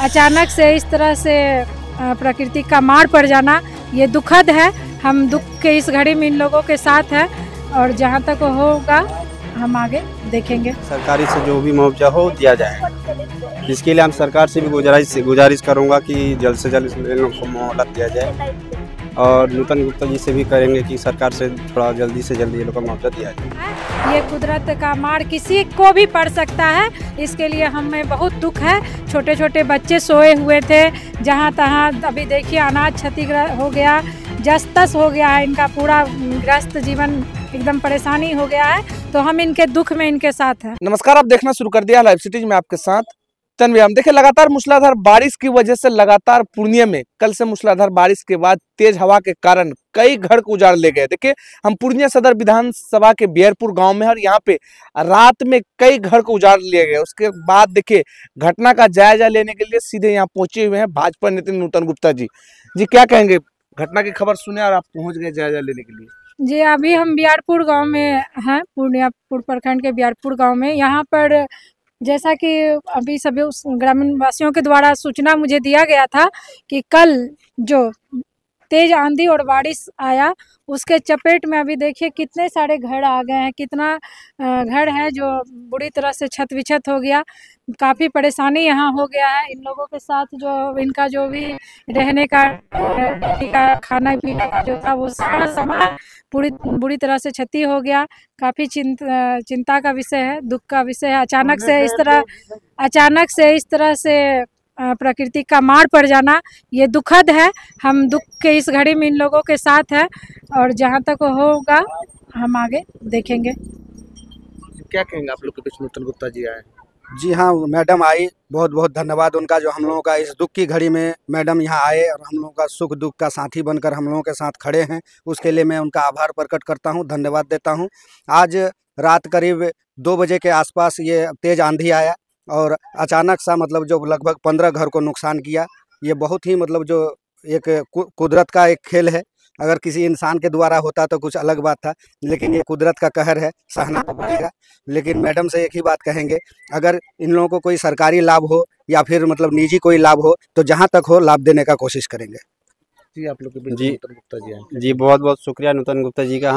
अचानक से इस तरह से प्रकृति का मार पड़ जाना ये दुखद है। हम दुख के इस घड़ी में इन लोगों के साथ हैं और जहां तक होगा हम आगे देखेंगे। सरकारी से जो भी मुआवजा हो दिया जाए, इसके लिए हम सरकार से भी गुजारिश करूंगा कि जल्द से जल्द इन लोगों को मोहलत दिया जाए और नूतन गुप्ता जी से भी करेंगे कि सरकार से थोड़ा जल्दी से जल्दी ये लोग को मुआवजा दिया जाए। ये कुदरत का मार किसी को भी पड़ सकता है, इसके लिए हमें बहुत दुख है। छोटे छोटे बच्चे सोए हुए थे, जहाँ तहाँ अभी देखिए अनाज क्षतिग्रस्त हो गया, जस तस हो गया है, इनका पूरा ग्रस्त जीवन एकदम परेशानी हो गया है। तो हम इनके दुख में इनके साथ हैं। नमस्कार, आप देखना शुरू कर दिया लाइव सिटीज में आपके साथ तनवीर। हम देखिए लगातार मूसलाधार बारिश की वजह से लगातार पूर्णिया में कल से मूसलाधार बारिश के बाद तेज हवा के कारण कई घर को उजाड़ ले गए। देखिए हम पूर्णिया सदर विधानसभा के बियरपुर गांव में और यहाँ पे रात में कई घर को उजाड़ लिए गए। उसके बाद देखिए घटना का जायजा लेने के लिए सीधे यहाँ पहुंचे हुए हैं भाजपा नेता नूतन गुप्ता जी। जी क्या कहेंगे, घटना की खबर सुने और आप पहुंच गए जायजा लेने के लिए? जी अभी हम बियारपुर गांव में हैं, पूर्णियापुर प्रखंड के बियारपुर गांव में। यहाँ पर जैसा कि अभी सभी ग्रामीण वासियों के द्वारा सूचना मुझे दिया गया था कि कल जो तेज आंधी और बारिश आया उसके चपेट में अभी देखिए कितने सारे घर आ गए हैं, कितना घर है जो बुरी तरह से छत विछत हो गया। काफ़ी परेशानी यहाँ हो गया है इन लोगों के साथ। जो इनका जो भी रहने का खाना पीना का जो था वो सारा सामान बुरी तरह से क्षति हो गया। काफ़ी चिंता का विषय है, दुख का विषय है। अचानक से इस तरह से प्रकृति का मार पड़ जाना ये दुखद है। हम दुख के इस घड़ी में इन लोगों के साथ हैं और जहां तक होगा हम आगे देखेंगे। क्या कहेंगे आप लोग के बीच नूतन गुप्ता जी आए? जी हाँ, मैडम आई, बहुत बहुत धन्यवाद उनका जो हम लोगों का इस दुख की घड़ी में मैडम यहाँ आए और हम लोगों का सुख दुख का साथी बनकर हम लोगों के साथ खड़े हैं। उसके लिए मैं उनका आभार प्रकट करता हूँ, धन्यवाद देता हूँ। आज रात करीब 2 बजे के आसपास ये तेज़ आंधी आया और अचानक सा मतलब जो लगभग 15 घर को नुकसान किया। ये बहुत ही मतलब जो एक कुदरत का एक खेल है। अगर किसी इंसान के द्वारा होता तो कुछ अलग बात था, लेकिन ये कुदरत का कहर है, सहना तो पड़ेगा। लेकिन मैडम से एक ही बात कहेंगे, अगर इन लोगों को कोई सरकारी लाभ हो या फिर मतलब निजी कोई लाभ हो तो जहाँ तक हो लाभ देने का कोशिश करेंगे। जी आप लोग के बीच नूतन गुप्ता जी आए। जी बहुत बहुत शुक्रिया नूतन गुप्ता जी का।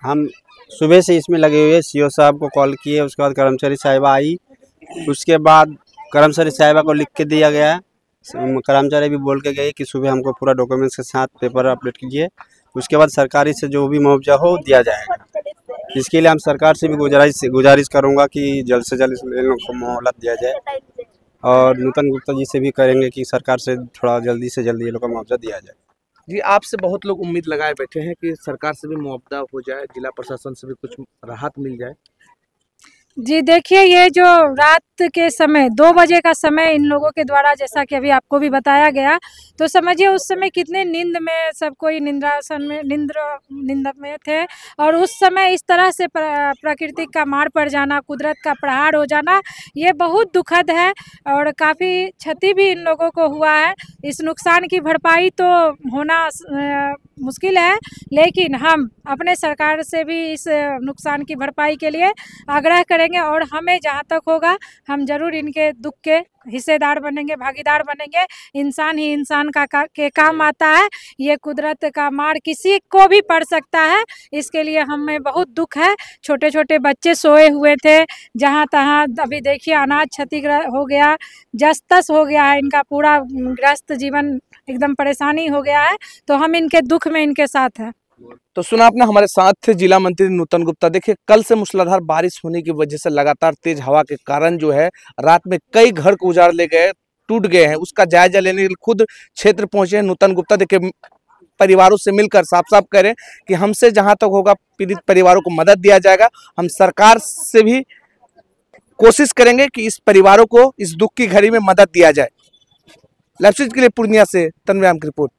हम सुबह से इसमें लगे हुए, सीओ साहब को कॉल किए, उसके बाद कर्मचारी साहिबा आई, उसके बाद कर्मचारी साहिबा को लिख के दिया गया। कर्मचारी भी बोल के गए कि सुबह हमको पूरा डॉक्यूमेंट्स के साथ पेपर अपडेट कीजिए, उसके बाद सरकारी से जो भी मुआवजा हो दिया जाएगा। इसके लिए हम सरकार से भी गुजारिश करूंगा कि जल्द से जल्द इन लोगों को मोहलत दिया जाए और नूतन गुप्ता जी से भी करेंगे कि सरकार से थोड़ा जल्दी से जल्दी ये लोग को मुआवजा दिया जाए। जी आपसे बहुत लोग उम्मीद लगाए बैठे हैं कि सरकार से भी मुआवजा हो जाए, जिला प्रशासन से भी कुछ राहत मिल जाए। जी देखिए, ये जो रात के समय 2 बजे का समय इन लोगों के द्वारा जैसा कि अभी आपको भी बताया गया, तो समझिए उस समय कितने नींद में सब कोई नींद में थे और उस समय इस तरह से प्रकृति का मार पड़ जाना, कुदरत का प्रहार हो जाना ये बहुत दुखद है और काफ़ी क्षति भी इन लोगों को हुआ है। इस नुकसान की भरपाई तो होना मुश्किल है, लेकिन हम अपने सरकार से भी इस नुकसान की भरपाई के लिए आग्रह करेंगे और हमें जहाँ तक होगा हम जरूर इनके दुख के हिस्सेदार बनेंगे, भागीदार बनेंगे। इंसान ही इंसान के काम आता है। ये कुदरत का मार किसी को भी पड़ सकता है, इसके लिए हमें बहुत दुख है। छोटे छोटे बच्चे सोए हुए थे, जहाँ तहाँ अभी देखिए अनाज क्षतिग्रस्त हो गया, जस तस हो गया है, इनका पूरा ग्रस्त जीवन एकदम परेशानी हो गया है। तो हम इनके दुख में इनके साथ हैं। तो सुना आपने, हमारे साथ थे जिला मंत्री नूतन गुप्ता। देखिए कल से मूसलाधार बारिश होने की वजह से लगातार तेज हवा के कारण जो है रात में कई घर को उजाड़ ले गए, टूट गए हैं। उसका जायजा लेने के लिए खुद क्षेत्र पहुंचे हैं नूतन गुप्ता। देखिए परिवारों से मिलकर साफ साफ करें कि हमसे जहां तक होगा पीड़ित परिवारों को मदद दिया जाएगा। हम सरकार से भी कोशिश करेंगे कि इस परिवारों को इस दुख की घड़ी में मदद दिया जाए। लाइव सिटीज के लिए पूर्णिया से तनवीर की रिपोर्ट।